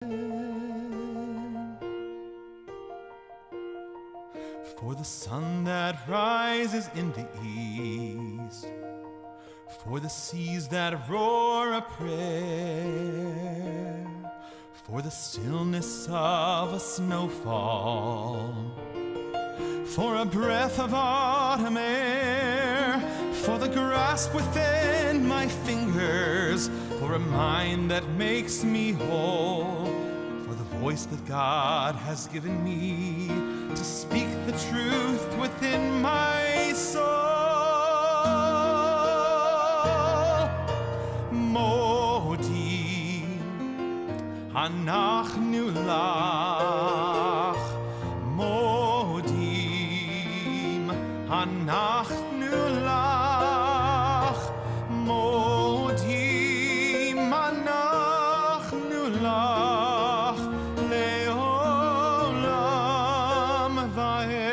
For the sun that rises in the east, for the seas that roar a prayer, for the stillness of a snowfall, for a breath of autumn air, for the grasp within my fingers, for a mind that makes me whole, for the voice that God has given me to speak the truth within my soul. Modi, Anachnu lach, Modim, Anachnu lach, Modim, Anachnu lach, Leolam vaed.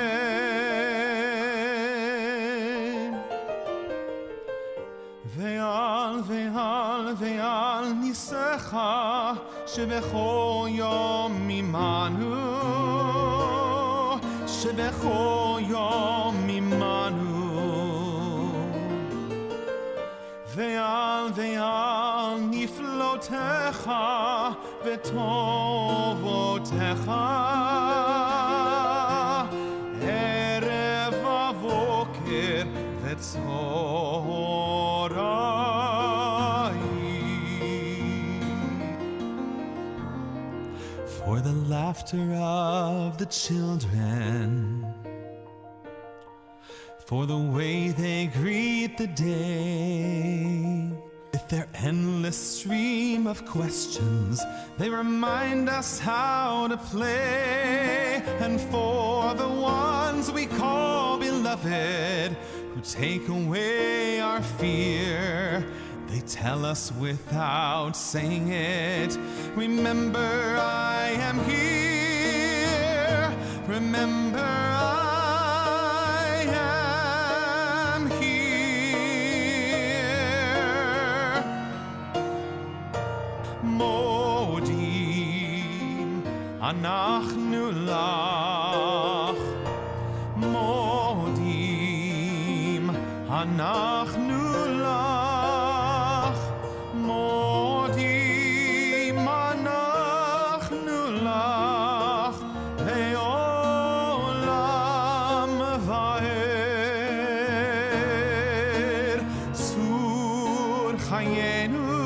Ve'al, ve'al, ve'al nisecha, שבכל יום ממנו, שבכל יום ממנו. ועל ועל נפלותיך וטובותיך, ערב ובוקר וצהריים. For the laughter of the children, for the way they greet the day, with their endless stream of questions, they remind us how to play. And for the ones we call beloved, who take away our fear, they tell us without saying it, remember I am here, remember I am here. Modim, Anachnu lach, Modim, Anachnu lach, Modim, Anachnu lach, Leolam vaed. Sur chayenu,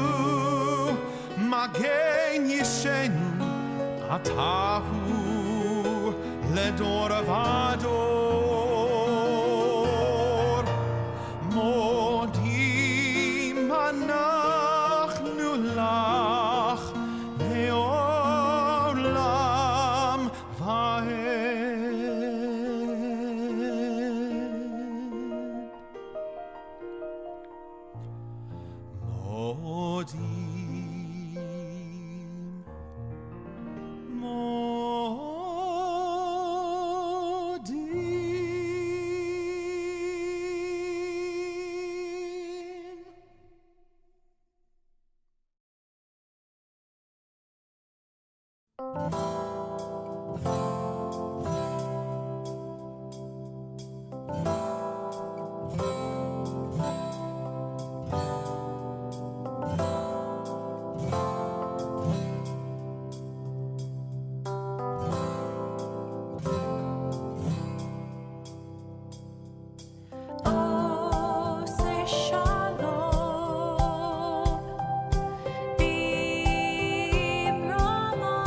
Magen yishenu, Atahu ledor vador. Modim, Anachnu lach, Leolam vaed. Modim, Shalom, Bimrama.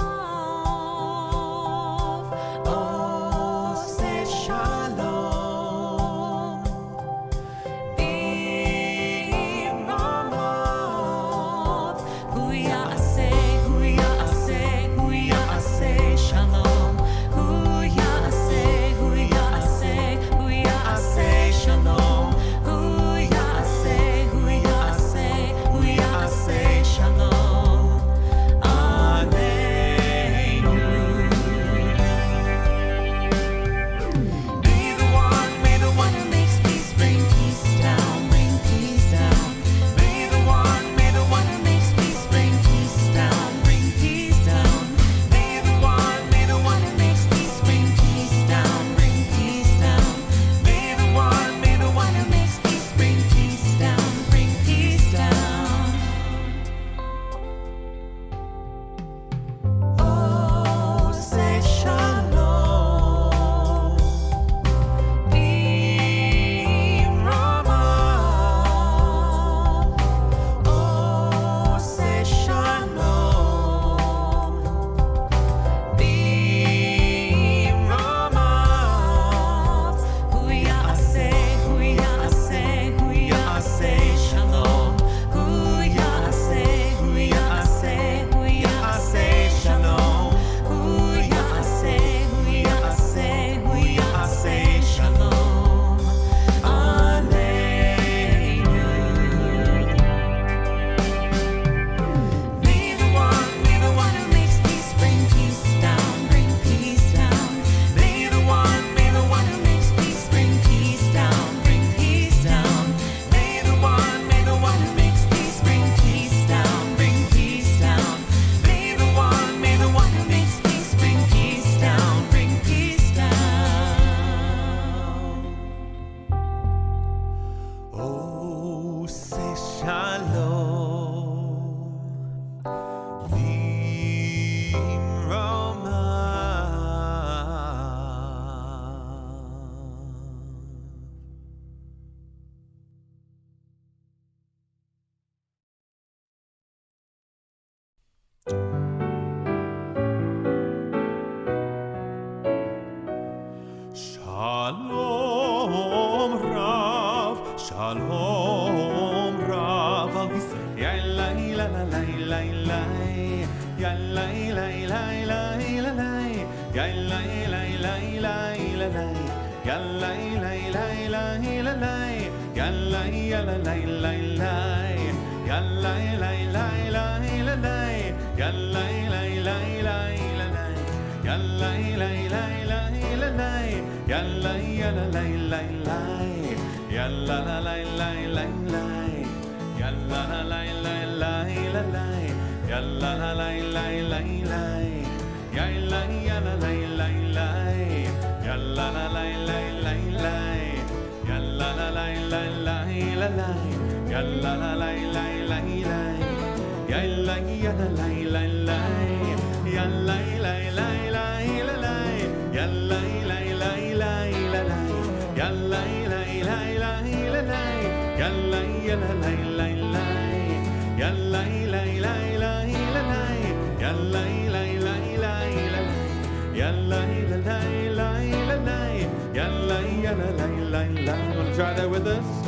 Try that with us.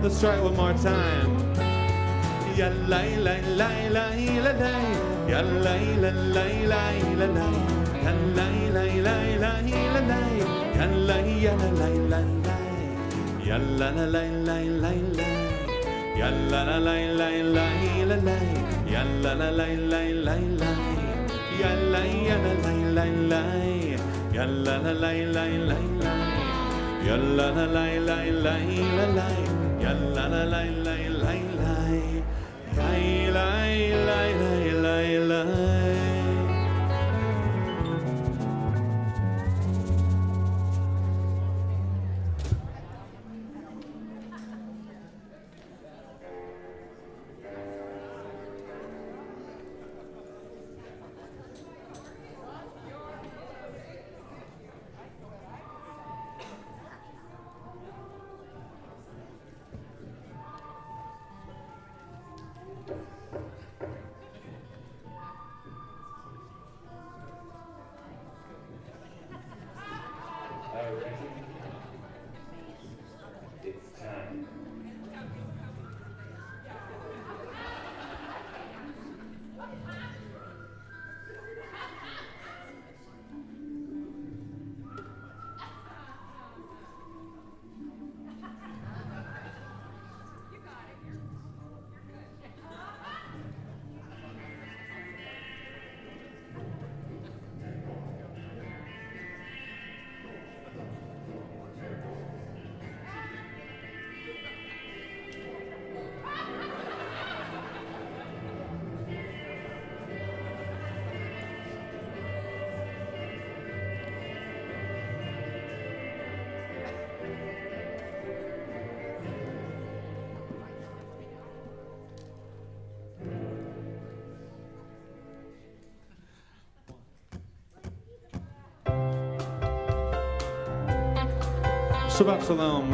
Let's try it one more time. Shabbat Shalom.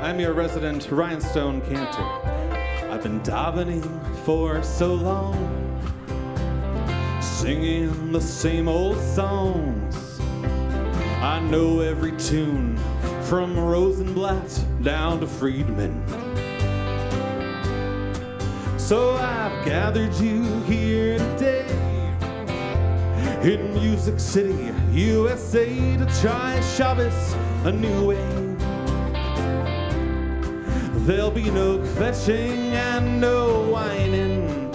I'm your resident rhinestone cantor. I've been davening for so long, singing the same old songs. I know every tune from Rosenblatt down to Friedman. So I've gathered you here today in Music City, USA, to try Shabbos a new way. There'll be no kvetching and no whining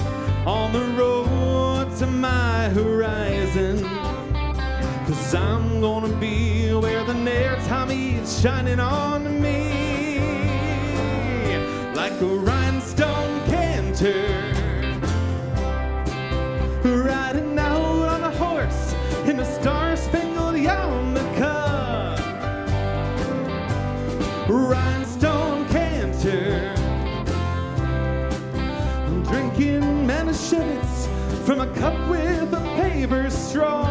on the road to my horizon, 'cause I'm gonna be where the Ner Tamid's shining on me like a rhinestone cantor, riding out on a horse in a star-spangled yarmulke. Rhinestone cantor, drinking Manischewitz from a cup with a paper straw,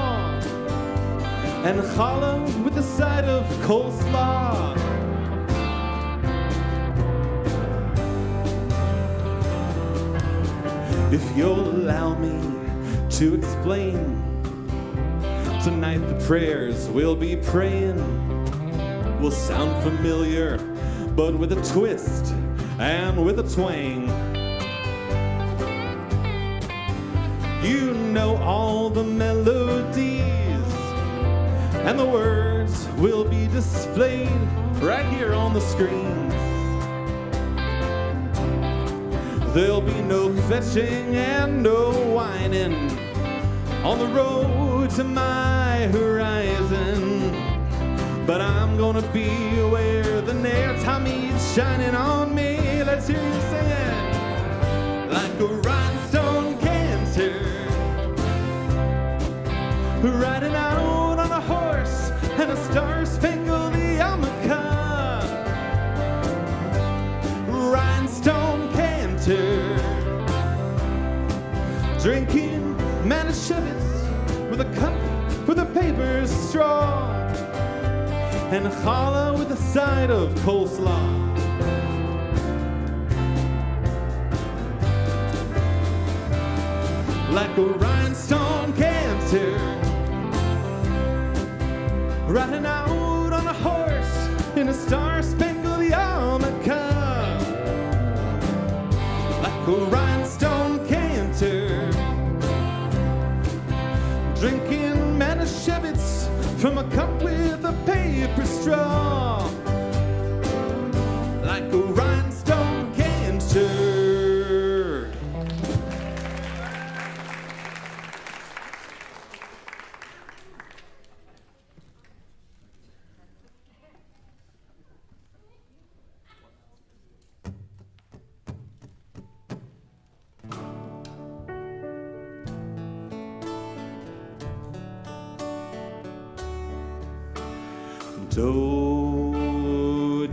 and challah with a side of coleslaw. If you'll allow me to explain, tonight the prayers we'll be praying will sound familiar, but with a twist and with a twang. You know all the melodies, and the words will be displayed right here on the screens. There'll be no kvetching and no whining on the road to my horizon, but I'm gonna be where the Ner Tamid's shining on me. Let's hear you sing it. Like a rhinestone cantor, riding out on a horse and a star-spangled yarmulke. Rhinestone cantor, drinking Manischewitz with a cup with a paper straw, and a challah with a side of coleslaw. Like a rhinestone cantor, riding out on a horse in a star-spangled yarmulke. Like a rhinestone cantor, drinking Manischewitz from a cup with a paper straw. Like a rhinestone cantor.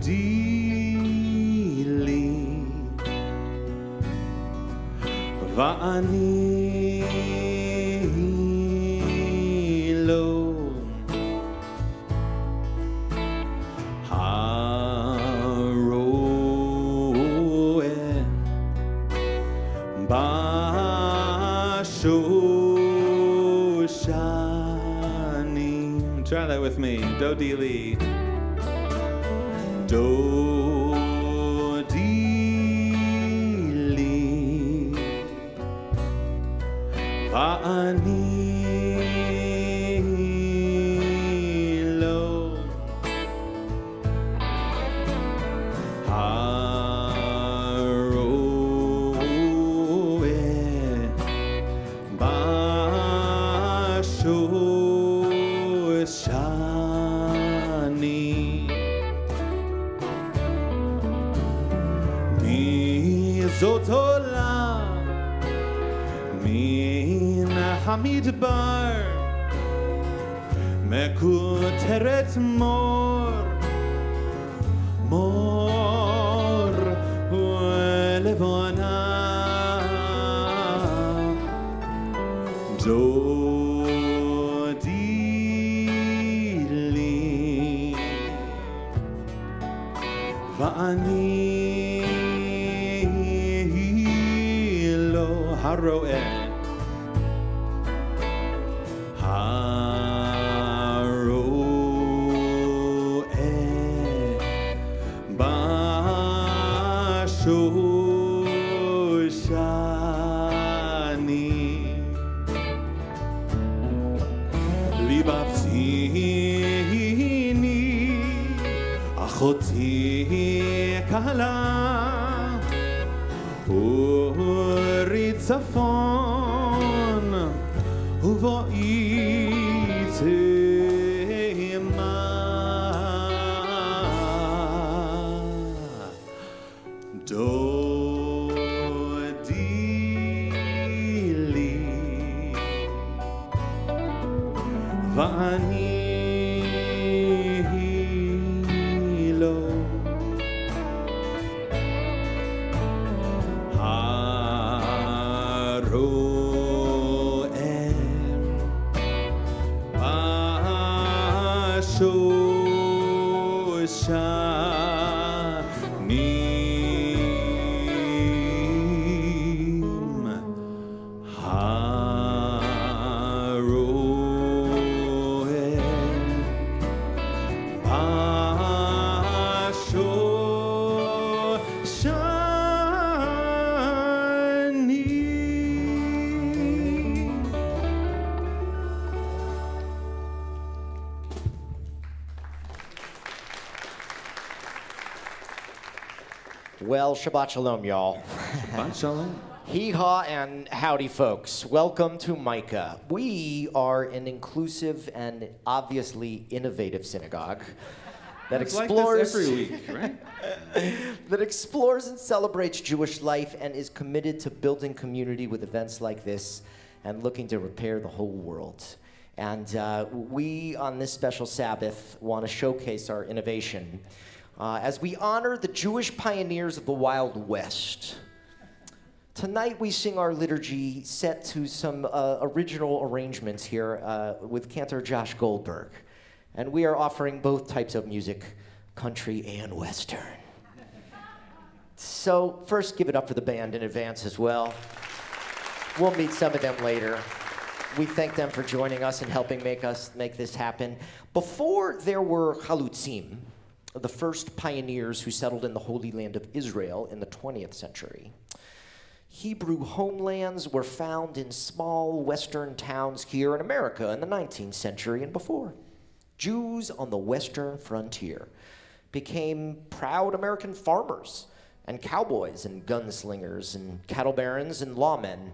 דודי לי ואני לו הרואה בשושנים. Try that with me. דודי לי. דודי לי ואני לו הרואה בשושנים. זאת עולה מן המדבר, מכותרת מור, מור ולבונה. דודי לי ואני הרואה בשושנים. חיבבתיני אחותי קלה אורי צפון ובואי תימה דודי לי ואני לו Well, Shabbat Shalom, y'all. Shabbat Shalom. Hee-haw and howdy, folks. Welcome to Micah. We are an inclusive and obviously innovative synagogue that explores like this every week, right? that explores and celebrates Jewish life and is committed to building community with events like this and looking to repair the whole world. And we, on this special Sabbath, want to showcase our innovation as we honor the Jewish pioneers of the Wild West. Tonight we sing our liturgy set to some original arrangements here with cantor Josh Goldberg. And we are offering both types of music, country and Western. So first, give it up for the band in advance as well. We'll meet some of them later. We thank them for joining us and helping make this happen. Before there were Chalutzim, the first pioneers who settled in the Holy Land of Israel in the 20th century, Hebrew homelands were found in small western towns here in America in the 19th century and before. Jews on the western frontier became proud American farmers and cowboys and gunslingers and cattle barons and lawmen.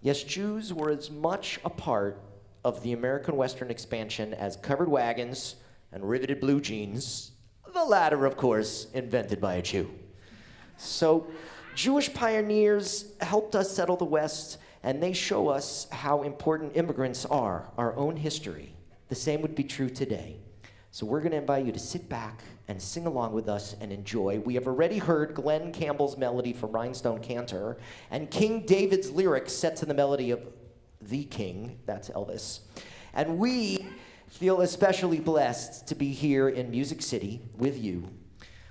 Yes, Jews were as much a part of the American Western expansion as covered wagons and riveted blue jeans, the latter, of course, invented by a Jew. So Jewish pioneers helped us settle the West, and they show us how important immigrants are, our own history. The same would be true today. So we're going to invite you to sit back and sing along with us and enjoy. We have already heard Glenn Campbell's melody from Rhinestone Cantor and King David's lyrics set to the melody of the King, that's Elvis. And we feel especially blessed to be here in Music City with you,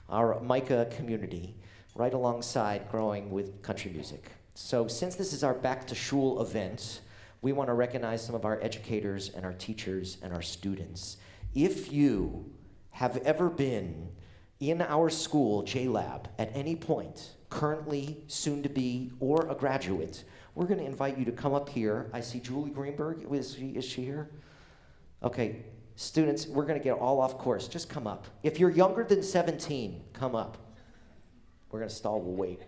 our Micah community, right alongside growing with country music. So since this is our Back to Shul event, we want to recognize some of our educators and our teachers and our students. If you have ever been in our school, J-Lab, at any point, currently, soon to be, or a graduate, we're going to invite you to come up here. I see Julie Greenberg. Is she here? Okay, students, we're going to get all off course. Just come up. If you're younger than 17, come up. We're going to stall. We'll wait.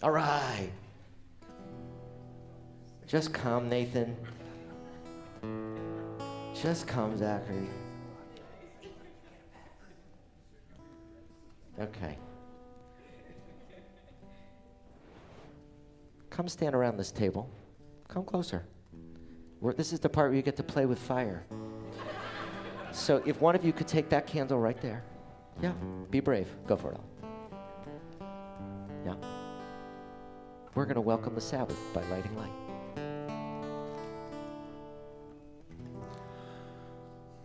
All right. Just come, Nathan. Just come, Zachary. Okay. Come stand around this table. Come closer. This is the part where you get to play with fire. So if one of you could take that candle right there. Yeah, be brave. Go for it. Yeah. We're going to welcome the Sabbath by lighting light.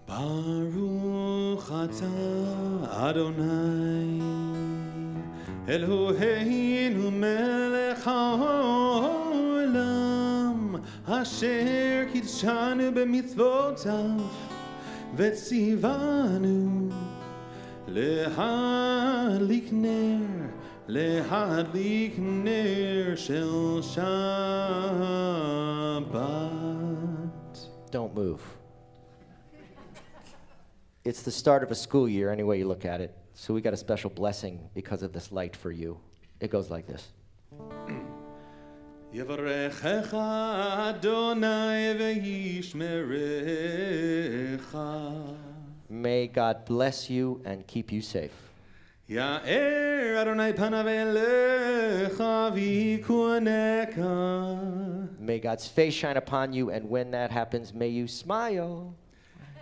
Baruch atah Adonai Eloheinu melech haolam asher kidshanu b'mitzvotav v'tzivanu lehadlik ner shel Shabbat. don't move. It's the start of a school year, any way you look at it. So we got a special blessing because of this light for you. It goes like this. Yevarechecha Adonai ve'yishmerecha. May God bless you and keep you safe. Ya'er Adonai panav elecha v'yikuneka. May God's face shine upon you, and when that happens, may you smile.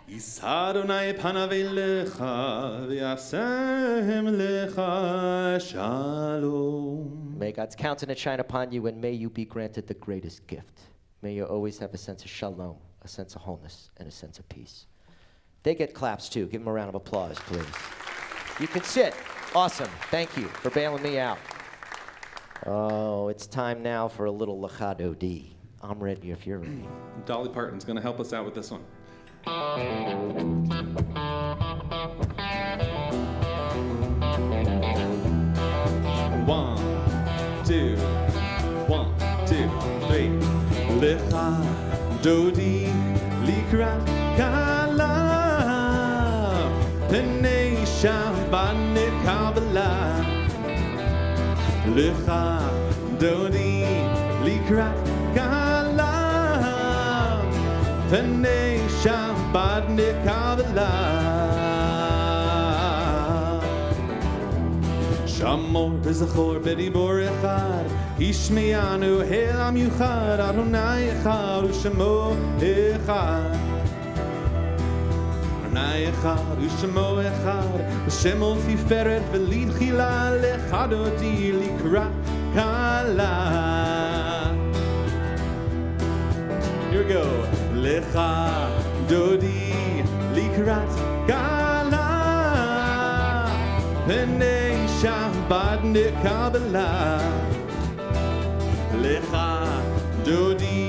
Yisa Adonai panav elecha v'yasem lecha shalom. May God's countenance shine upon you, and may you be granted the greatest gift. May you always have a sense of shalom, a sense of wholeness, and a sense of peace. They get claps too. Give them a round of applause, please. You can sit. Awesome. Thank you for bailing me out. Oh, it's time now for a little Lecha Dodi. I'm ready if you're ready. Dolly Parton's going to help us out with this one. 1, 2, 1, 2, 3. Lecha Dodi likrat kala Penei Shabbat and Kabbalah. Lecha Dodi likrat kala Penei Shabbat and Kabbalah. Shamor v'zachor b'dibor echad Hishmeyanu helam yuchad Adonai echad u'shemo echad Adonai echad u'shemo echad V'shemo tiferet v'lid chila lechadodi likrat kala. Here we go. Lecha dodi likrat kala Penei Shabbat and Kabbalah. Lecha Dodi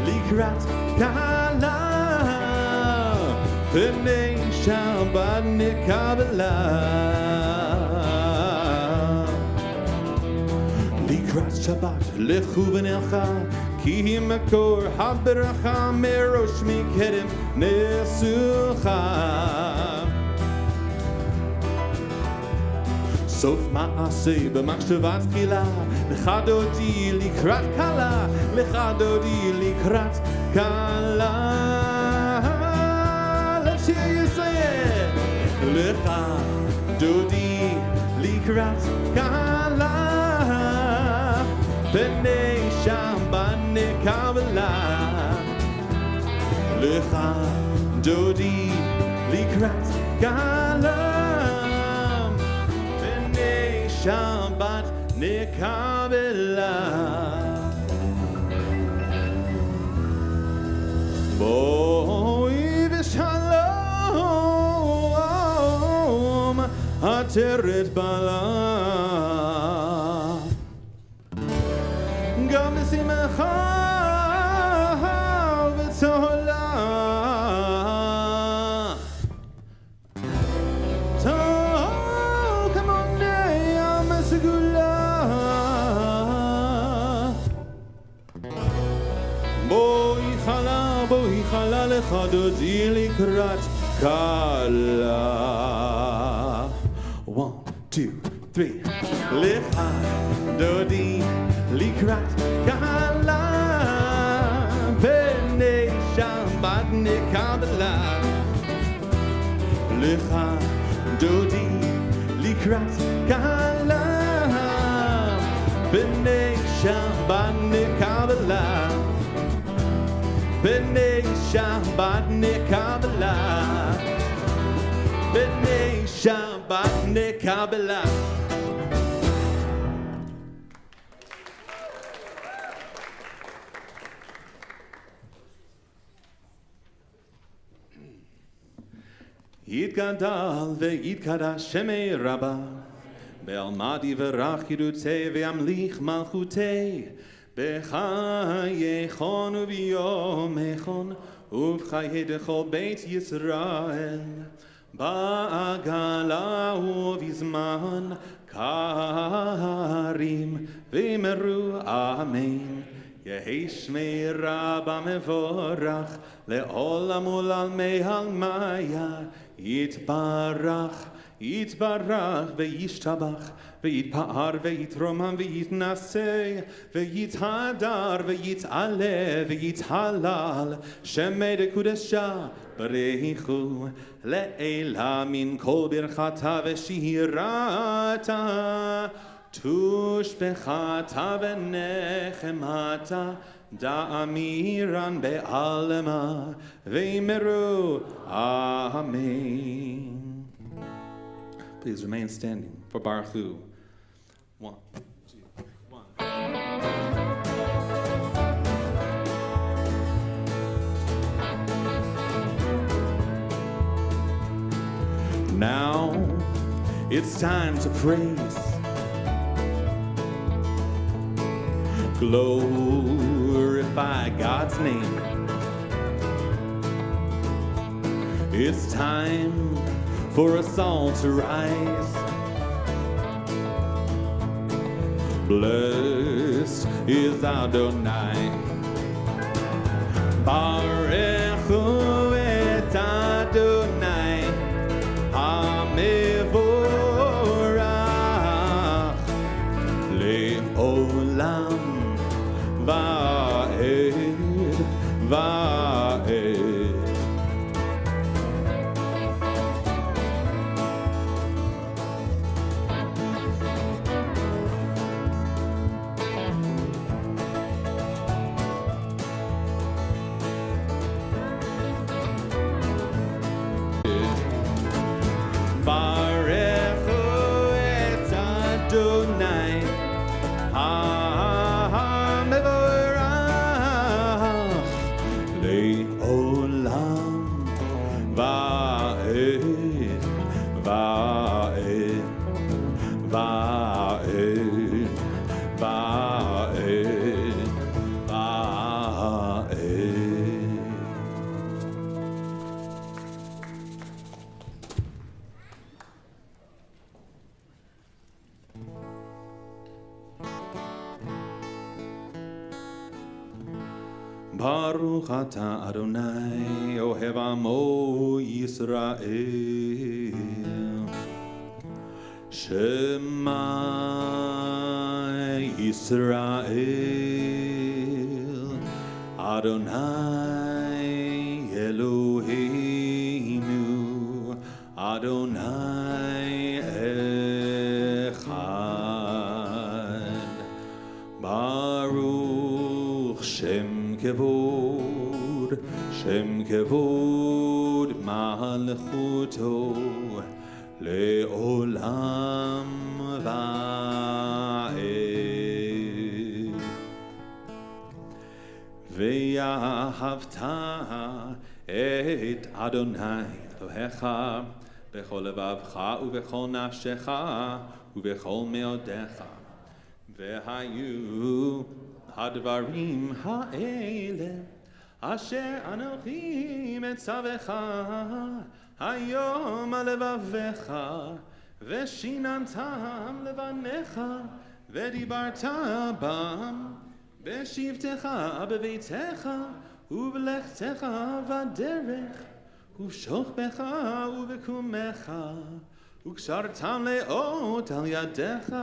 likrat kala Penei Shabbat and Kabbalah. Likrat Shabbat lechu v'nelcha Ki hi makor haberacha merosh mikedem nesucha. Sof ma'aseh b'machshavat tchila Lecha dodi likrat kala Lecha dodi likrat kala. Let's hear you say it. Lecha dodi likrat kala Penei Shabbat and Kabbalah. Lecha dodi likrat kala Shabbat nekabela. Boi v'shalom ateret bala Gam v'simcha v'tzola Chala lecha dodi likrat kala. 1, 2, 3. Lecha dodi likrat kala Penei Shabbat and Kabbalah. Lecha dodi likrat kala Penei Shabbat and Kabbalah. Penei Shabbat and Kabbalah. Penei Shabbat and Kabbalah. Yitgadal ve'yitkadash shemei Rabbah Be'almadi v'rach yirutei ve'amlich malchutei B'chayechon u'b'yomechon U'b'chaye dechol beit Yisrael Ba'agala u'b'zman karim V'meru amen יהי שמי רבה מבורך, לעולם ולעלמי עלמיה, יתברך, יתברך וישתבח, ויתפאר ויתרומם ויתנשא, ויתהדר ויתעלה ויתהלל, שמי דקודשה בריחו, לעילה מן כל ברכתה ושירתה, תושבחתה ונחמתה, דאמירן בעלמה, ואמרו אמן. Please remain standing for Baruch Hu. 1, 2, 1. Now it's time to praise. Glorify God's name. It's time for us all to rise. Blessed is Adonai. Baruch Hu et Adonai HaMevorach Le'olam Va'ed Va'ed. Baruch atah Adonai ohev amo Yisrael. Shema Yisrael Adonai Eloheinu Adonai Echad. Baruch Shem Kevod, Shem Kevod Malchuto Le'olam Va'ed. Ve'ahavta et Adonai Elohecha b'chol levavcha u'b'chol nafshecha u'b'chol meodecha. Ve'hayu הדברים האלה אשר אנוכי מצווך היום על לבביך ושיננתם לבניך ודיברת בם בשבתך בביתך ובלכתך בדרך ובשוכבך ובקומך וקשרתם לאות על ידיך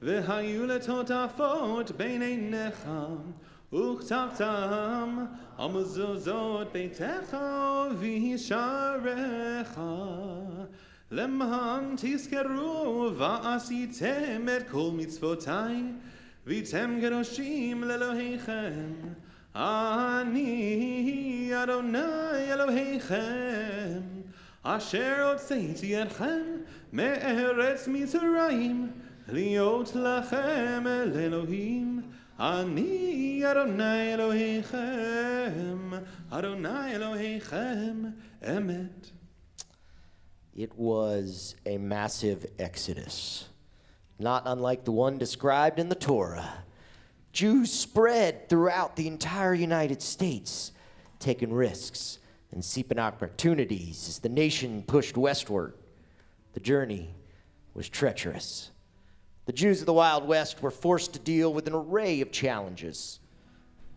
והיו לטוטפות בין עיניך וכתבתם על מזוזות ביתך וישעריך למען תזכרו ועשיתם את כל מצוותיי והייתם קדושים לאלוהיכם. אני אדוני אלוהיכם אשר הוצאתי אתכם מארץ מצרים להיות לכם אל אלוהים. אני אדוני אלוהיכם, אדוני אלוהיכם אמת. It was a massive exodus, not unlike the one described in the Torah. Jews spread throughout the entire United States, taking risks and seeking opportunities as the nation pushed westward. The journey was treacherous. The Jews of the Wild West were forced to deal with an array of challenges.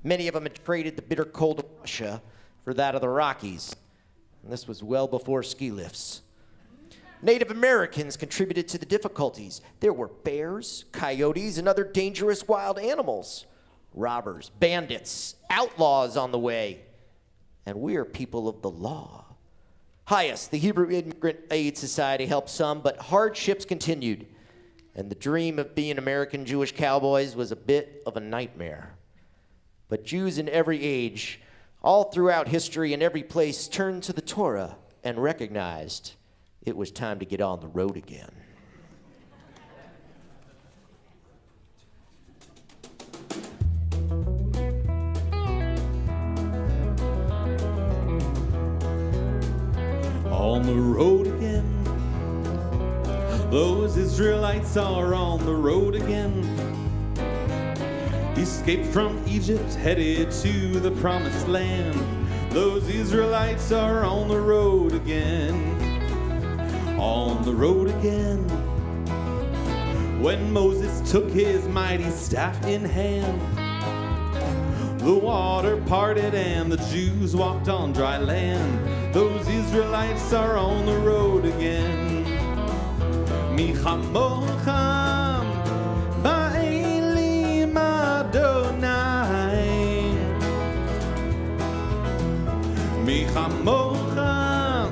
Many of them had traded the bitter cold of Russia for that of the Rockies. And this was well before ski lifts. Native Americans contributed to the difficulties. There were bears, coyotes, and other dangerous wild animals. Robbers, bandits, outlaws on the way. And we are people of the law. Highest, the Hebrew Immigrant Aid Society helped some, but hardships continued. And the dream of being American Jewish cowboys was a bit of a nightmare. But Jews in every age, all throughout history and every place, turned to the Torah and recognized it was time to get on the road again. On the road again. Those Israelites are on the road again. Escaped from Egypt, headed to the promised land. Those Israelites are on the road again. On the road again. When Moses took his mighty staff in hand, the water parted and the Jews walked on dry land. Those Israelites are on the road again. Mi chamocham ba'elim Adonai. Mi chamocham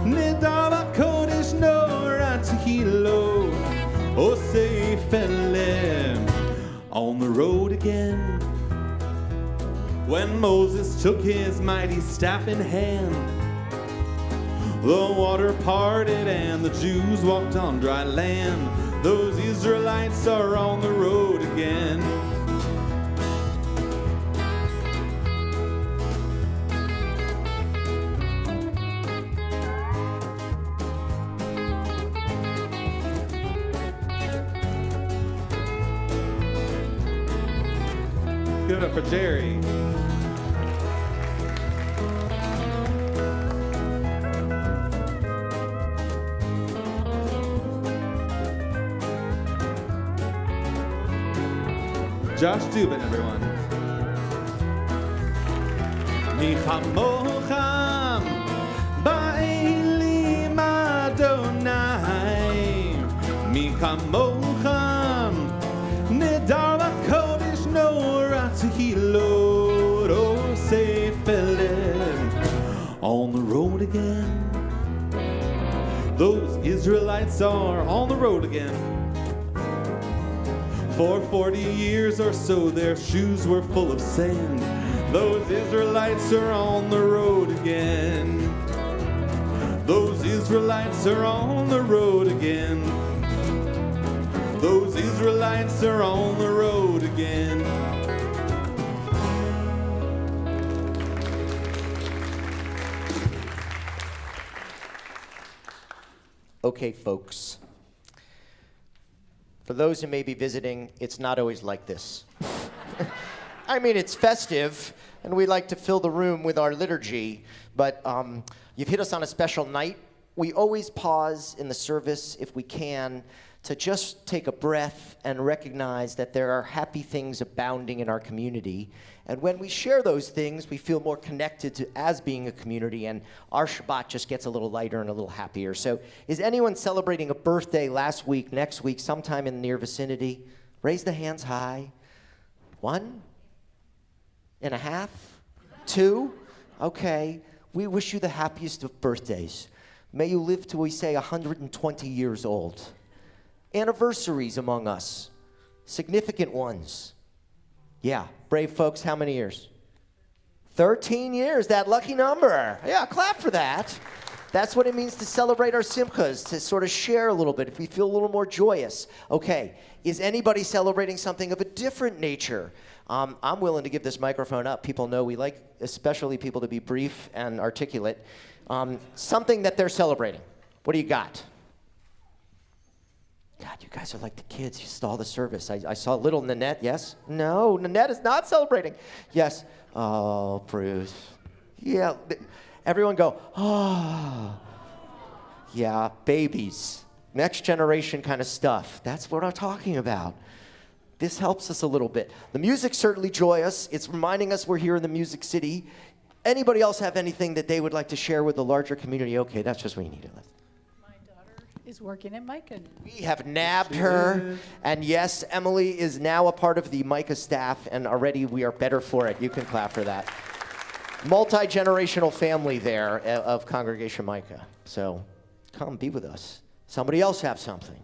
nidar b'kodesh nora tehilo osei felem. On the road again. When Moses took his mighty staff in hand, the water parted and the Jews walked on dry land. Those Israelites are on the road again. Give it up for Jerry. Josh Dubin, everyone. Mi chamocham ba'elim Adonai. Mi chamocham nedar b'kodesh nora tehilot osei felem. On the road again. Those Israelites are on the road again. For 40 years or so, their shoes were full of sand. Those Israelites are on the road again. Those Israelites are on the road again. Those Israelites are on the road again. Okay, folks. For those who may be visiting, it's not always like this. I mean, it's festive, and we like to fill the room with our liturgy, but you've hit us on a special night. We always pause in the service, if we can, to just take a breath and recognize that there are happy things abounding in our community. And when we share those things, we feel more connected to as being a community, and our Shabbat just gets a little lighter and a little happier. So is anyone celebrating a birthday last week, next week, sometime in the near vicinity? Raise the hands high. 1.5? 2? Okay. We wish you the happiest of birthdays. May you live to, we say, 120 years old. Anniversaries among us. Significant ones. Yeah, brave folks, how many years? 13 years, that lucky number. Yeah, clap for that. That's what it means to celebrate our simchas, to sort of share a little bit, if we feel a little more joyous. Okay, is anybody celebrating something of a different nature? I'm willing to give this microphone up. People know we like, especially people, to be brief and articulate. Something that they're celebrating. What do you got? God, you guys are like the kids. You stole the service. I saw little Nanette, yes? No, Nanette is not celebrating. Yes. Oh, Bruce. Yeah. Everyone go, oh. Yeah, babies. Next generation kind of stuff. That's what I'm talking about. This helps us a little bit. The music certainly joyous. It's reminding us we're here in the Music City. Anybody else have anything that they would like to share with the larger community? Okay, that's just what you needed. My daughter is working at Micah. We have nabbed her. And yes, Emily is now a part of the Micah staff, and already we are better for it. You can clap for that. Multi-generational family there of Congregation Micah. So come be with us. Somebody else have something.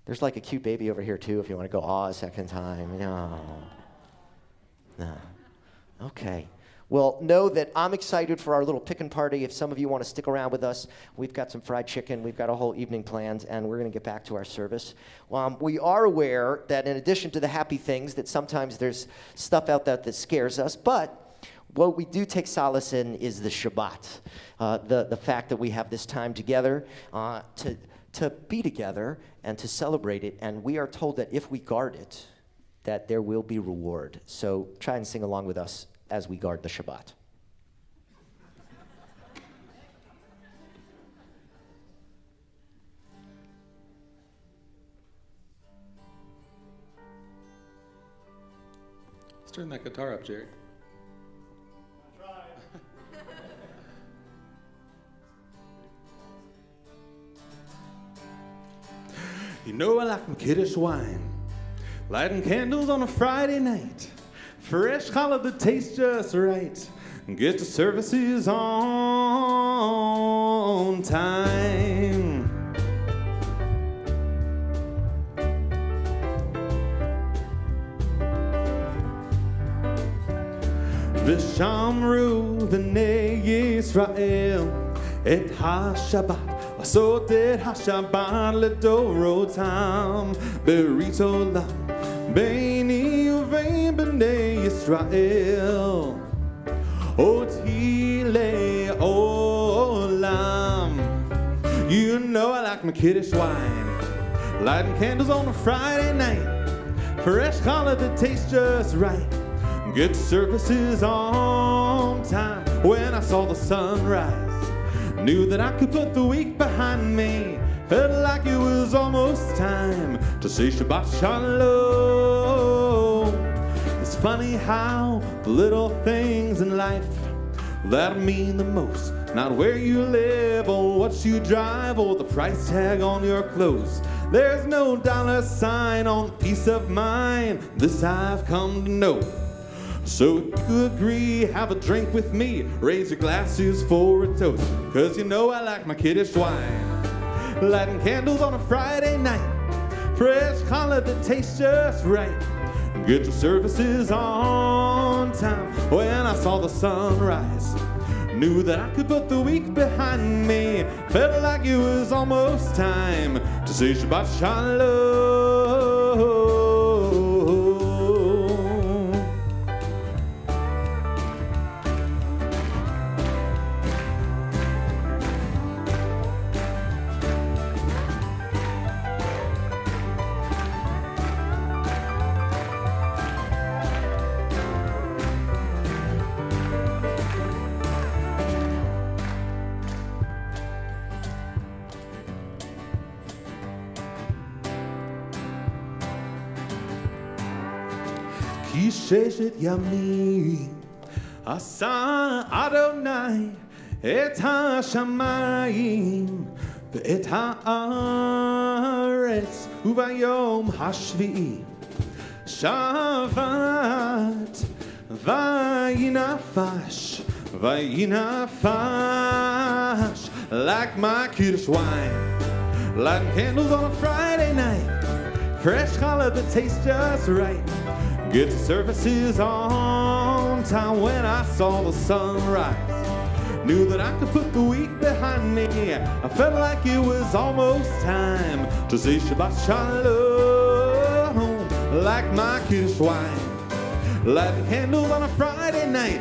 There's like a cute baby over here too if you want to go a second time. No. Okay. Well, know that I'm excited for our little pickin' party. If some of you want to stick around with us, we've got some fried chicken. We've got a whole evening planned, and we're going to get back to our service. We are aware that in addition to the happy things, that sometimes there's stuff out there that scares us, but what we do take solace in is the Shabbat, the fact that we have this time together to be together and to celebrate it. And we are told that if we guard it, that there will be reward. So try and sing along with us as we guard the Shabbat. Let's turn that guitar up, Jerry. You know I like my Kaddish wine, lighting candles on a Friday night, fresh challah that tastes just right, and get to services on time. V'shamru v'nei Yisrael et ha-Shabbat Sotet ha-Shabbat ledorotam berit olam beini uvein b'nei Yisrael oti le'olam. You know I like my Kaddish wine, lighting candles on a Friday night, fresh challah that tastes just right, get to services on time. When I saw the sunrise, knew that I could put the week behind me. Felt like it was almost time to say Shabbat Shalom. It's funny how the little things in life that mean the most, not where you live or what you drive or the price tag on your clothes. There's no dollar sign on the peace of mind. This I've come to know. So if you agree, have a drink with me, raise your glasses for a toast, cause you know I like my Kaddish wine, lighting candles on a Friday night, fresh challah that tastes just right, get to services on time. When I saw the sunrise, knew that I could put the week behind me, felt like it was almost time to say Shabbat Shalom. כי ששת ימים עשה אדוני את השמיים ואת הארץ, וביום השביעי שבת וינפש like my Kaddish wine, lighting candles on a Friday night, fresh challah that tastes just right, get to services on time. When I saw the sunrise, knew that I could put the week behind me. I felt like it was almost time to say Shabbat Shalom, like my Kaddish wine, lighting candles on a Friday night,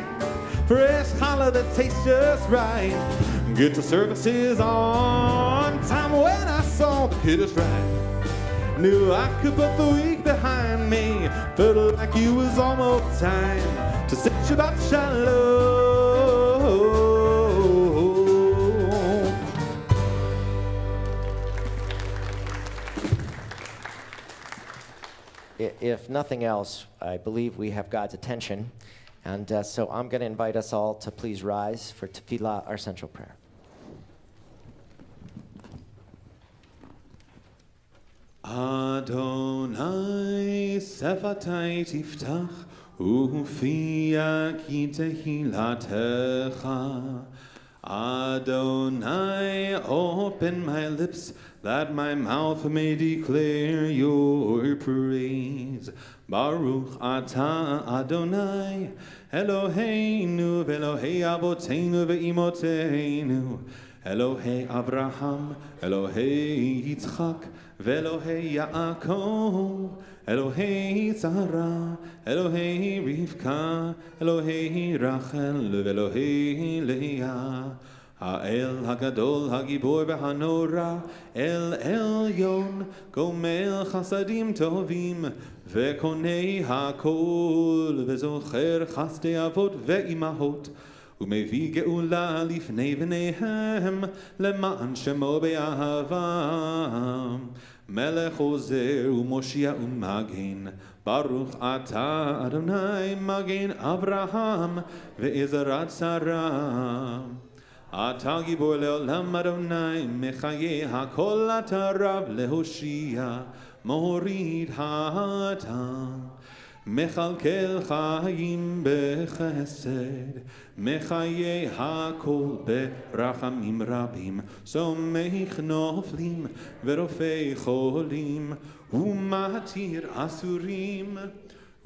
fresh challah that tastes just right, get to services on time. When I saw the Kaddish right, knew I could put the week behind me, felt like it was almost time to say Shabbat Shalom. if nothing else, I believe we have God's attention. And so I'm going to invite us all to please rise for Tefillah, our central prayer. Adonai sefatai tiftach ufia ki tehilatecha. Adonai, open my lips that my mouth may declare your praise. Baruch atah Adonai, Eloheinu v'Elohei avoteinu ve'imoteinu, Elohei Abraham, Elohei Yitzchak, v'Elohei Yaakov, Elohei Sarah, Elohei Rivka, Elohei Rachel, v'Elohei Leah. האל הגדול, הגיבור והנורא, אל עליון, גומל חסדים טובים, וקונה הכל, וזוכר חסדי אבות ואימהות, ומביא גאולה לפני בניהם, למען שמו באהבה. מלך עוזר ומושיע ומגן, ברוך אתה אדוני מגן אברהם ועזרת שרה. אתה גיבור לעולם אדוני, מחיי הכל אתה רב להושיע, מוריד הטעם, מכלכל חיים בחסד, מחיי הכל ברחמים רבים, סומך נופלים ורופא חולים, ומתיר אסורים,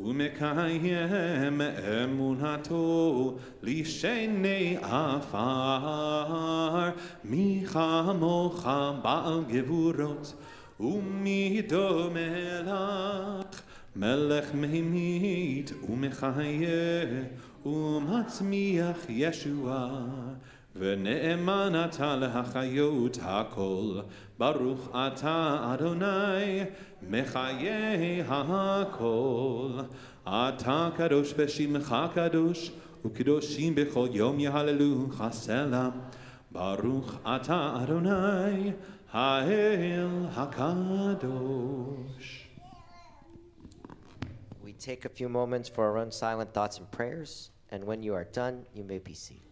ומקיים אמונתו לשני עפר. מי כמוך בעל גבורות ומי דומה לך, מלך ממית ומחיה ומצמיח ישועה, ונאמן אתה להחיות הכל. ברוך אתה אדוני מחיי הכל. אתה קדוש ושמך קדוש, וקדושים בכל יום יהללוך סלם. ברוך אתה אדוני האל הקדוש. We take a few moments for our own silent thoughts and prayers, and when you are done, you may be seated.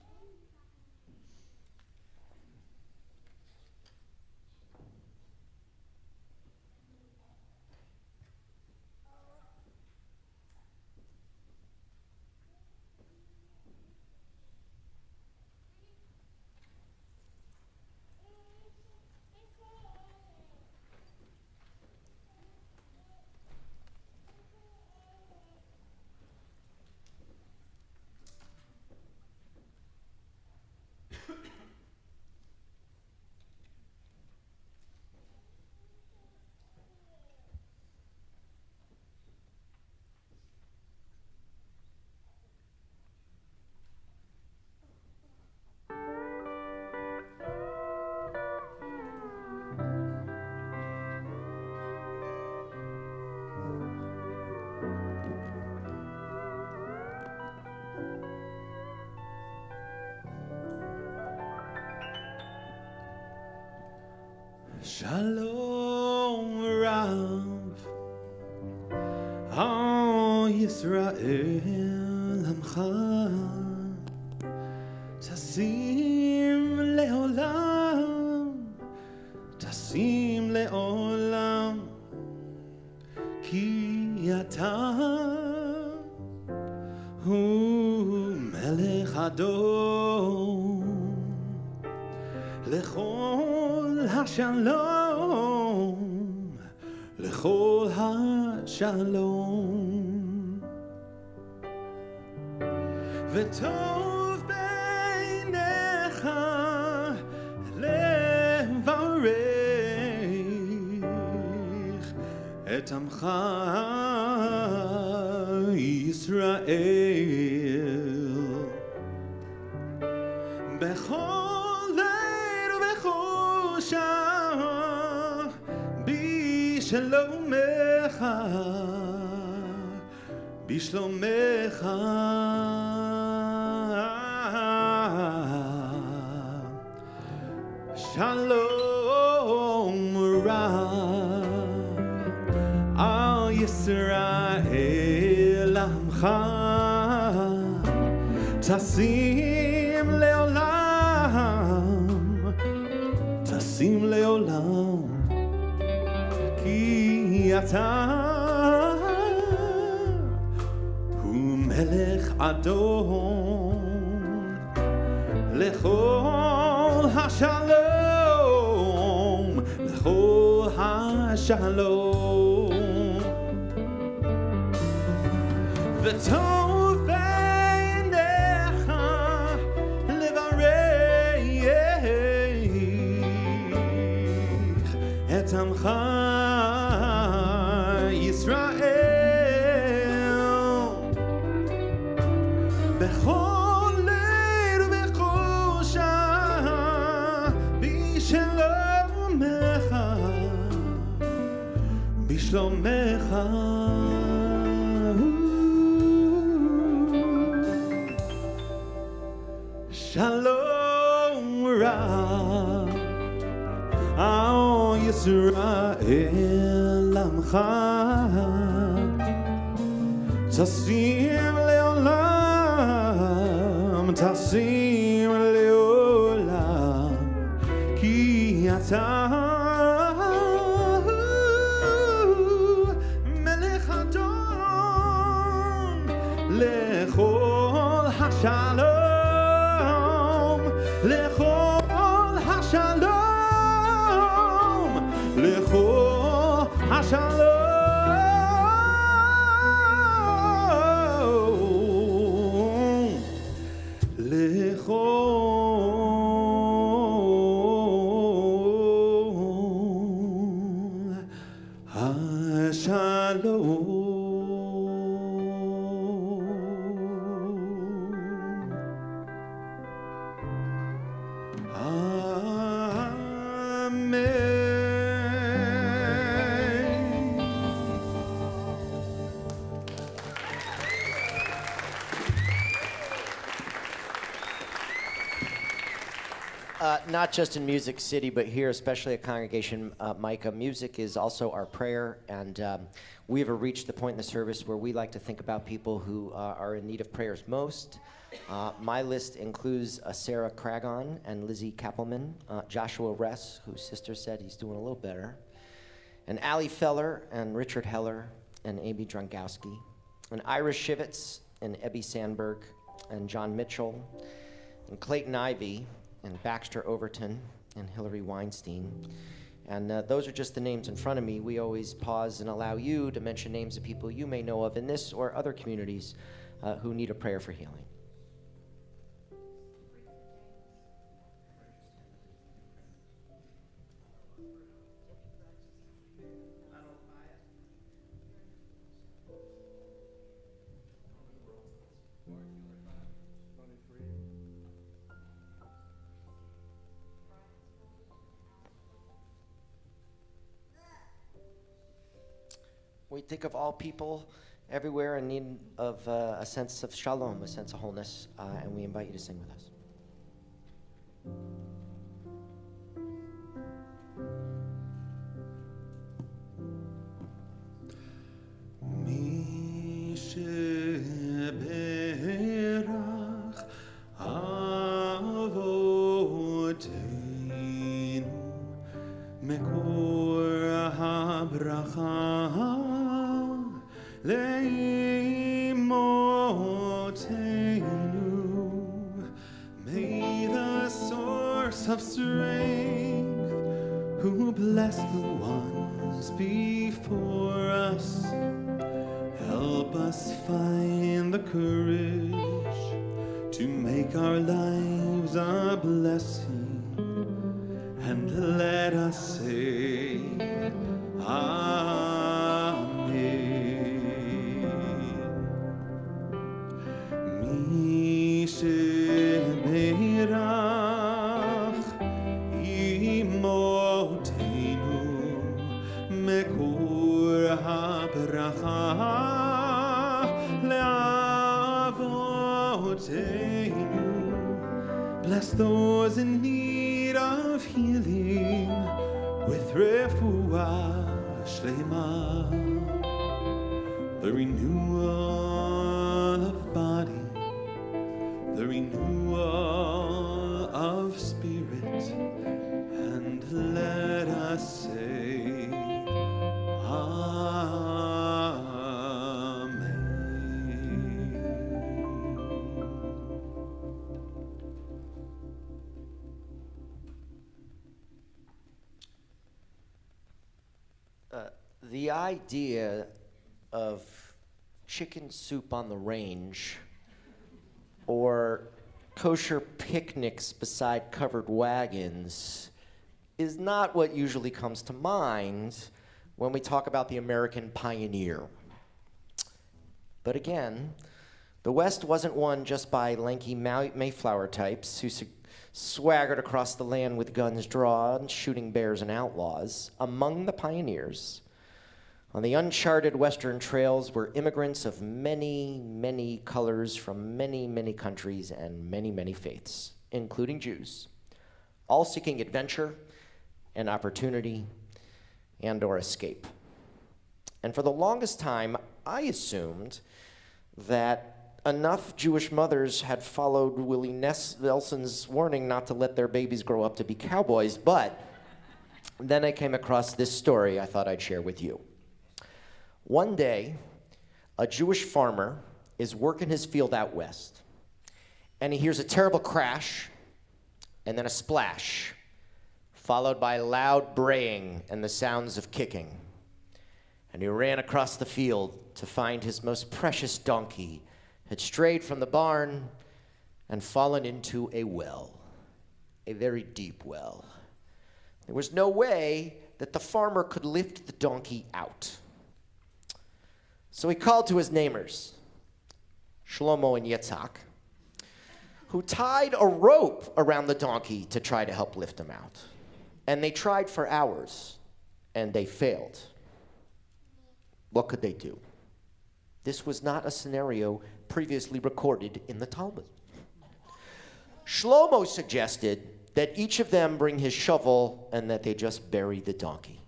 Shalom Rav, Al Yisrael Amcha, Tasim Leolam, Tasim Leolam, Ki Ata Hu Melech Adon, Lechol HaShalom, Lechol HaShalom, V'tov beinecha levarech et amcha Yisrael bechol leil ubechol shah bishlomecha bishlomecha Shalom Rav Al Yisrael Amcha Tasim Leolam Ki Ata Hu Melech Adon Lechol HaShalom Lechol HaShalom V'tov beinecha levareich et amcha Yisrael bechol leil v'chol shah bishlomecha Shalom Rav Ao Yisrael Amcha Tasim Leolam Ki Ata Melech Adon Lechol HaShalom Lechol HaShalom Lechol HaShalom Not just in Music City, but here, especially at Congregation Micah, music is also our prayer, and we have reached the point in the service where we like to think about people who are in need of prayers most. My list includes Sarah Cragon and Lizzie Kappelman, Joshua Ress, whose sister said he's doing a little better, and Ali Feller and Richard Heller and Amy Drunkowski, and Ira Shivitz and Ebby Sandberg and John Mitchell and Clayton Ivey and Baxter Overton and Hillary Weinstein. And those are just the names in front of me. We always pause and allow you to mention names of people you may know of in this or other communities who need a prayer for healing. We think of all people everywhere in need of a sense of shalom, a sense of wholeness, and we invite you to sing with us. May the source of strength, who bless the ones before us, help us find the courage to make our lives a blessing, and let us say Amen. Mi sheberach imotenu mekor habracha leavotenu. Bless those in need of healing with refuah shlema. the renewal of body, the renewal of spirit, and let us say, The idea of chicken soup on the range or kosher picnics beside covered wagons is not what usually comes to mind when we talk about the American pioneer. But again, the West wasn't won just by lanky Mayflower types who swaggered across the land with guns drawn, shooting bears and outlaws. Among the pioneers on the uncharted Western trails were immigrants of many, many colors from many, many countries and many, many faiths, including Jews, all seeking adventure and opportunity and or escape. And for the longest time, I assumed that enough Jewish mothers had followed Willie Nelson's warning not to let their babies grow up to be cowboys, but then I came across this story I thought I'd share with you. One day, a Jewish farmer is working his field out west, and he hears a terrible crash and then a splash, followed by loud braying and the sounds of kicking. And he ran across the field to find his most precious donkey had strayed from the barn and fallen into a well, a very deep well. There was no way that the farmer could lift the donkey out. So he called to his neighbors, Shlomo and Yitzhak, who tied a rope around the donkey to try to help lift him out. And they tried for hours, and they failed. What could they do? This was not a scenario previously recorded in the Talmud. Shlomo suggested that each of them bring his shovel and that they just bury the donkey.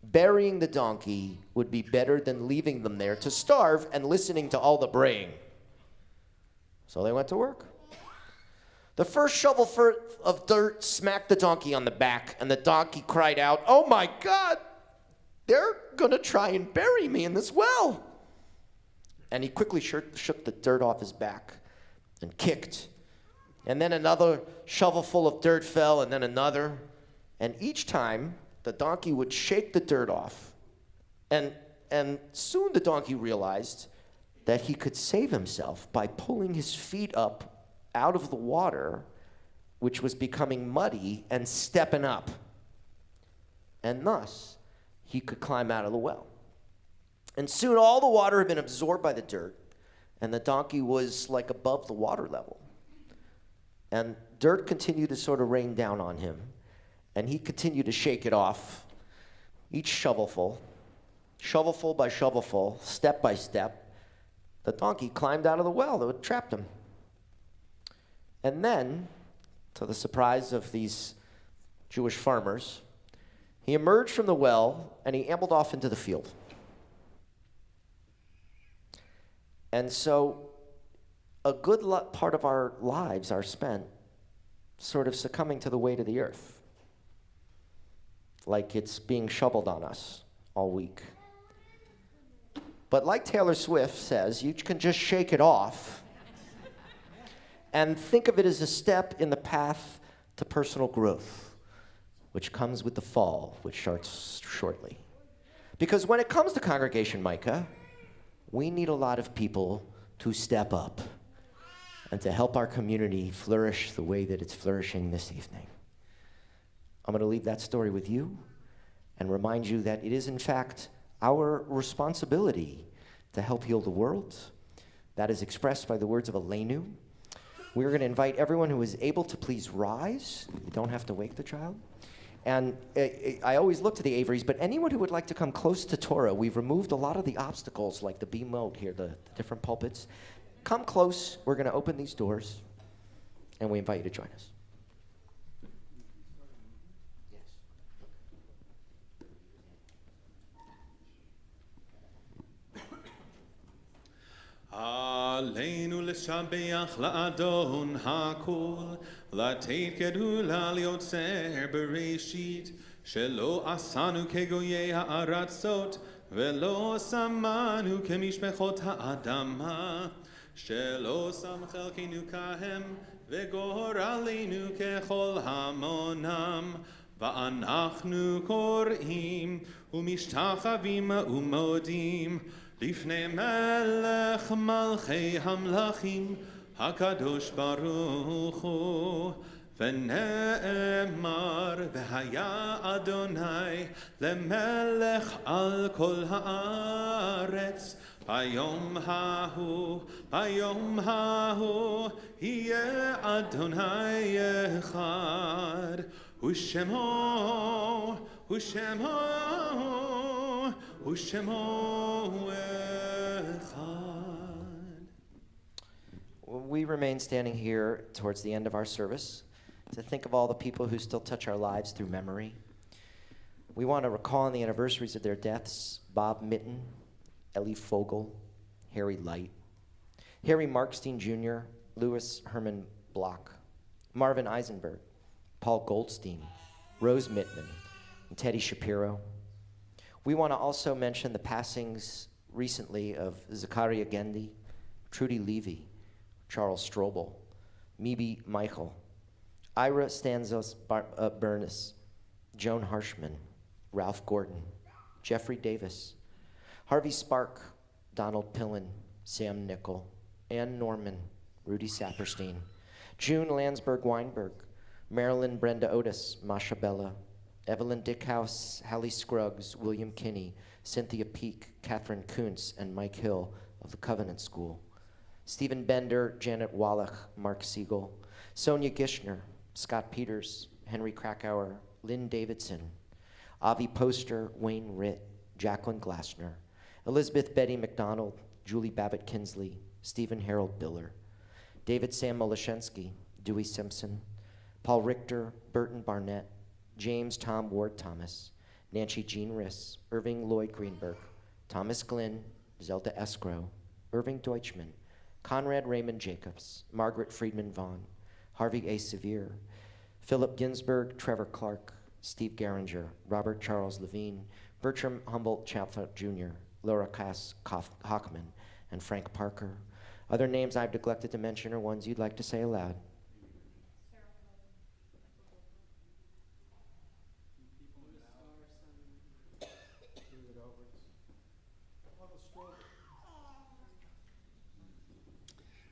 Burying the donkey would be better than leaving them there to starve and listening to all the braying. So they went to work. The first shovel of dirt smacked the donkey on the back, and the donkey cried out, "Oh my God, they're gonna try and bury me in this well." And he quickly shook the dirt off his back and kicked. And then another shovelful of dirt fell, and then another. And each time, the donkey would shake the dirt off. And soon the donkey realized that he could save himself by pulling his feet up out of the water, which was becoming muddy, and stepping up. And thus, he could climb out of the well. And soon all the water had been absorbed by the dirt, and the donkey was like above the water level. And dirt continued to sort of rain down on him, and he continued to shake it off, each shovelful by shovelful, step by step. The donkey climbed out of the well that had trapped him. And then, to the surprise of these Jewish farmers, he emerged from the well and he ambled off into the field. And so a good part of our lives are spent sort of succumbing to the weight of the earth, like it's being shoveled on us all week. But like Taylor Swift says, you can just shake it off and think of it as a step in the path to personal growth, which comes with the fall, which starts shortly. Because when it comes to Congregation Micah, we need a lot of people to step up and to help our community flourish the way that it's flourishing this evening. I'm going to leave that story with you and remind you that it is, in fact, our responsibility to help heal the world. That is expressed by the words of Aleinu. We're going to invite everyone who is able to please rise. You don't have to wake the child. And I always look to the Averys, but anyone who would like to come close to Torah, we've removed a lot of the obstacles, like the beam mode here, the different pulpits. Come close. We're going to open these doors, and we invite you to join us. לשבח לאדון הכל, לתת גדולה ליוצר בראשית, שלא עשנו כגויי הארצות, ולא שמנו כמשפחות האדמה, שלא שם חלקנו כהם, וגורלנו ככל המונם, ואנחנו קוראים ומשתחווים ומודים לפני מלך מלכי המלכים הקדוש ברוך הוא, ונאמר והיה אדוני למלך על כל הארץ, ביום ההוא יהיה אדוני אחד, ושמו אחד. We remain standing here towards the end of our service to think of all the people who still touch our lives through memory. We want to recall on the anniversaries of their deaths Bob Mitten, Ellie Fogel, Harry Light, Harry Markstein Jr., Louis Herman Block, Marvin Eisenberg, Paul Goldstein, Rose Mittman, and Teddy Shapiro. We want to also mention the passings recently of Zachariah Gendy, Trudy Levy, Charles Strobel, Mebe Michael, Ira Stanzos Burness, Joan Harshman, Ralph Gordon, Jeffrey Davis, Harvey Spark, Donald Pillen, Sam Nickel, Ann Norman, Rudy Saperstein, June Landsberg Weinberg, Marilyn Brenda Otis, Masha Bella, Evelyn Dickhouse, Hallie Scruggs, William Kinney, Cynthia Peak, Catherine Kuntz, and Mike Hill of the Covenant School, Stephen Bender, Janet Wallach, Mark Siegel, Sonia Gishner, Scott Peters, Henry Krakauer, Lynn Davidson, Avi Poster, Wayne Ritt, Jacqueline Glassner, Elizabeth Betty McDonald, Julie Babbitt Kinsley, Stephen Harold Biller, David Sam Molashensky, Dewey Simpson, Paul Richter, Burton Barnett, James Tom Ward Thomas, Nancy Jean Riss, Irving Lloyd Greenberg, Thomas Glynn, Zelda Escrow, Irving Deutschman, Conrad Raymond Jacobs, Margaret Friedman Vaughn, Harvey A. Sevier, Philip Ginsberg, Trevor Clark, Steve Garinger, Robert Charles Levine, Bertram Humboldt Chapman Jr., Laura Cass Hockman, and Frank Parker. Other names I've neglected to mention are ones you'd like to say aloud.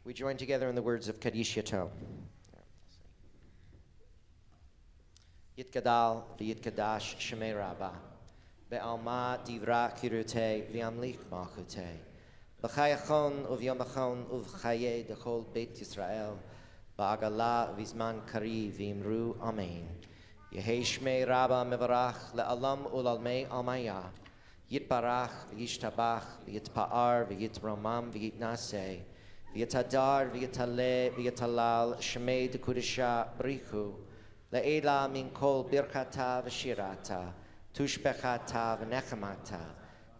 We join together in the words of Kaddish Yato. Yitgadal v'yitgadash shemei Rabbah, be'alma divra kirute v'amlich malchute, b'chayachon uvyomachon uvchaye dechol beit Yisrael, ba'agala v'zman kari v'imru amen. Yehei shmei Rabbah mevarach le'alam ulalmei almaya, yitbarach v'yishtabach v'yitpa'ar v'yitramam v'yitnaseh, v'yitadar v'yitaleh v'yitalal shmei dekudisha brichu, Le'ela min kol birchata v'shirata, tushbechata v'nechemata,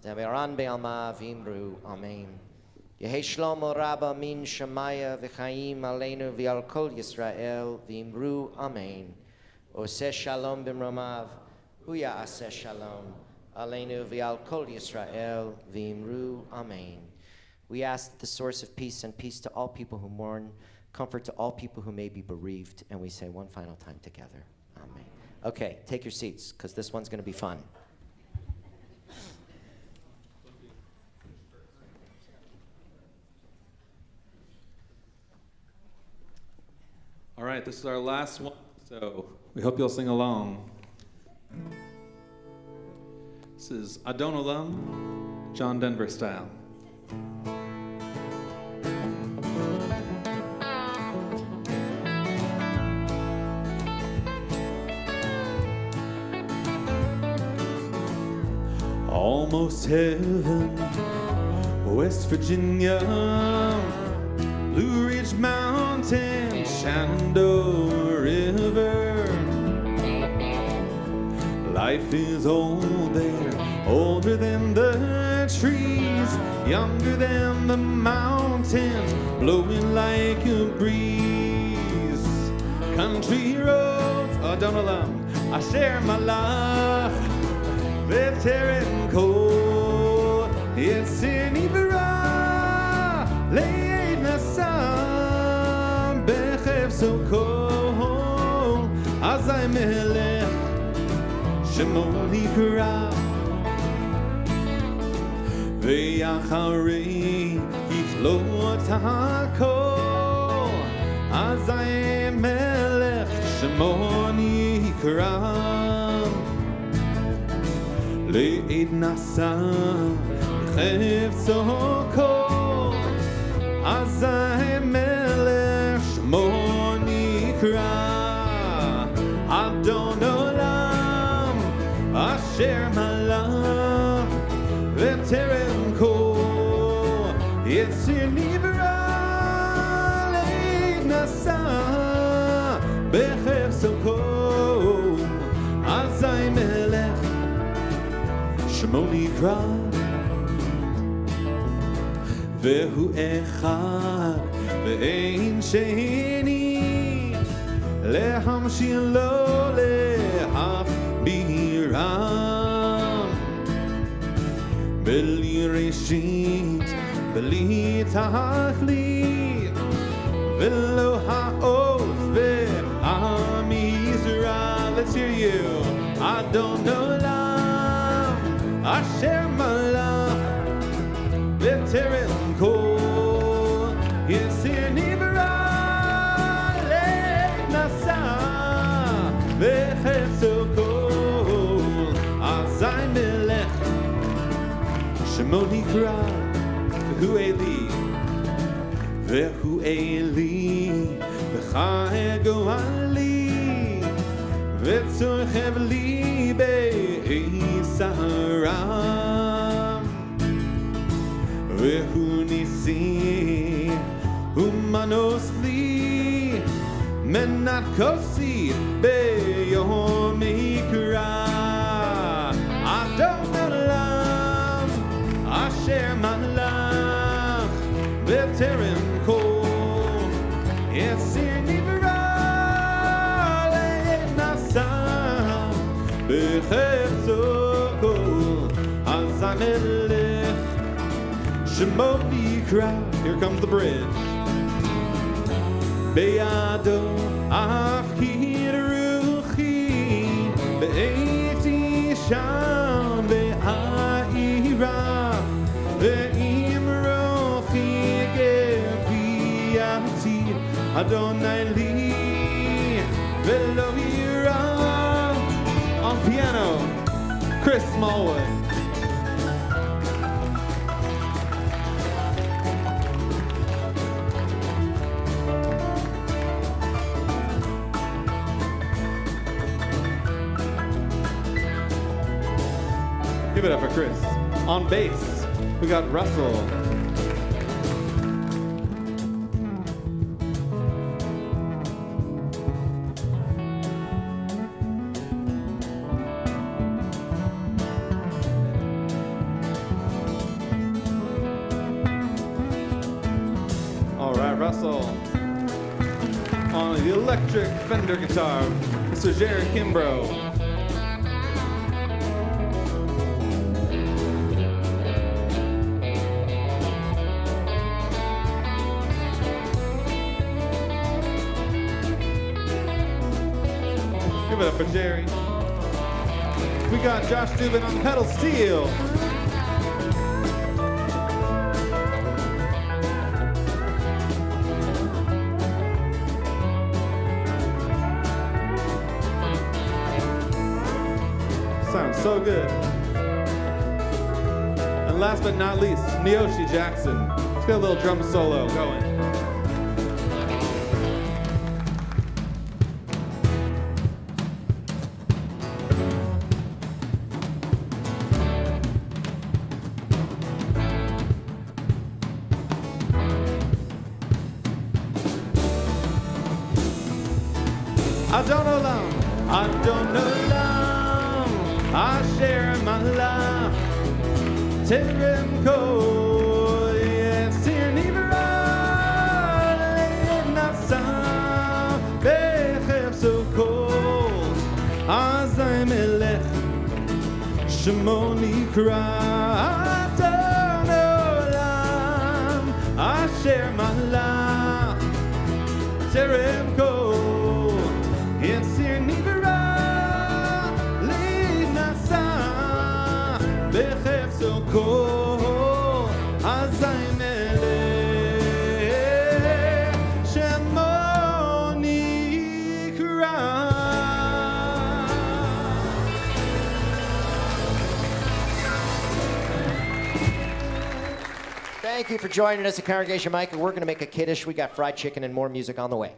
Damiran be'alma v'imru, Amen. Yehi shlomo rabba min shemaya v'chaim aleinu v'al kol Yisrael v'imru, Amen. Oseh shalom b'mromav, huya aseh shalom, aleinu v'al kol Yisrael v'imru, Amen. We ask the source of peace and peace to all people who mourn, comfort to all people who may be bereaved, and we say one final time together, Amen. Okay, take your seats, because this one's going to be fun. All right, this is our last one, so we hope you'll sing along. This is Adon Olam, John Denver style. Almost heaven, West Virginia, Blue Ridge Mountain, Shenandoah River. Life is old there, older than the trees, younger than the mountains, blowing like a breeze. Country roads, don't allow. I share my life, they're tearing cold. It's in Ivra, late Nassam, Bechev so cold. As I melech, Shemoni Kra, Ve'acharei Yichlot HaKol. As I melech, Shemoni Kra, Le'ed Nassam, Bechev so cold. As I melech, Shemoni Kra. Adon Olam, Asher Malach, V'terem Kol, Yitzir Nivra, Leid Nasa, Bechev Sokol, Azai Melech, Shemoni Kra, Vehu Echad, Ve'ein Sheni, להמשיל לו להכבירם בלי ראשית, בלי תכלית, ולא העוף והמזרע. Let's hear you. אדון עולם אשר מלך בטרם כל יסיר נברא Bechev kol, Azai melech, Shemoni Kra, Vehu Eli, V'chai goali, V'tzorchev li be'isaram, Vehu nisi, Umanos li, Menat kosi beyom ikra. Adon olam asher malach b'terem kol yesir nivra le'nasam b'chefzo kol azai melech shemo ikra. Here comes the bridge. Beyado afkir ruchi be'eti sham be'aira ve'im rochi geviati Adonai li ve'lo yira. On piano, Chris Smallwood. Give it up for Chris. On bass, we got Russell. All right, Russell. On the electric Fender guitar, Mr. Jared Kimbrough. Give it up for Jerry. We got Josh Dubin on pedal steel. Sounds so good. And last but not least, Neoshi Jackson. Let's get a little drum solo going. Adon Olam, Adon Olam, Asher Malach, Terem Kol, azay melech shemo nikra adon olam asher malach terem kol yetsir nivra linasa bechefso kol azay melech shemo nikra. Thank you for joining us at Congregation Micah. We're going to make a Kaddish. We got fried chicken and more music on the way.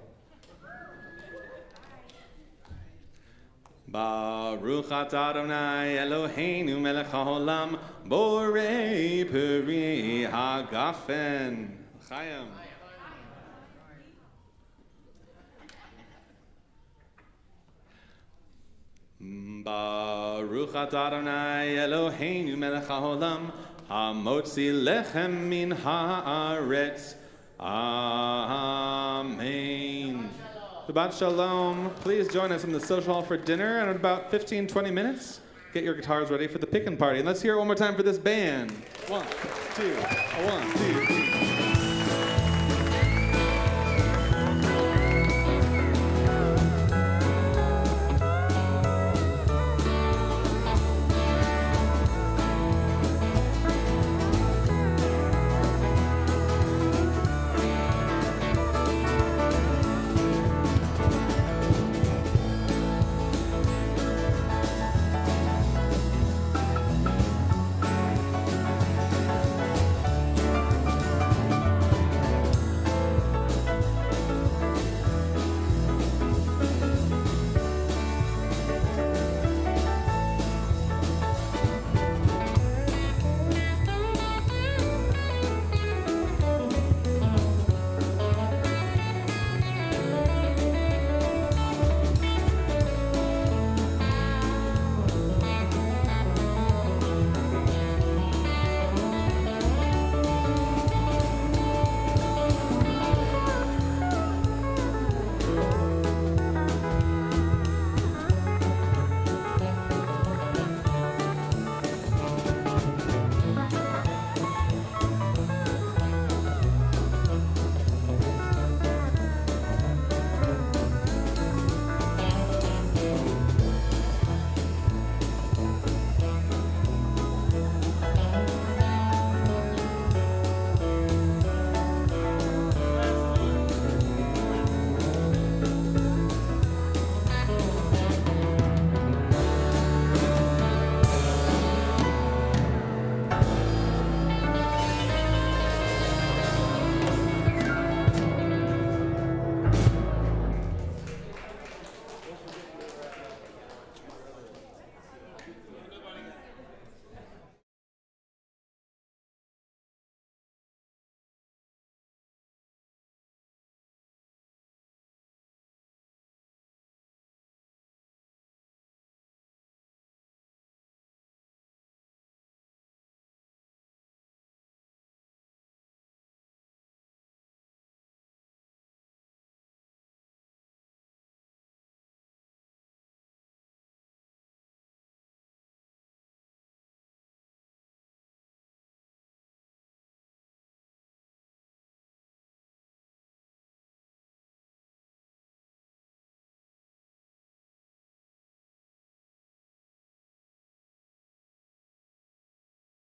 Baruch atah Adonai Eloheinu melech haolam borei peri hagafen. Chaim. Baruch atah Adonai Eloheinu melech haolam hamotzi lechem min haaretz. Amen. Shabbat Shalom. Please join us in the social hall for dinner in about 15-20 minutes. Get your guitars ready for the Pickin' party. And let's hear it one more time for this band. 1, 2, 1, 2, 3.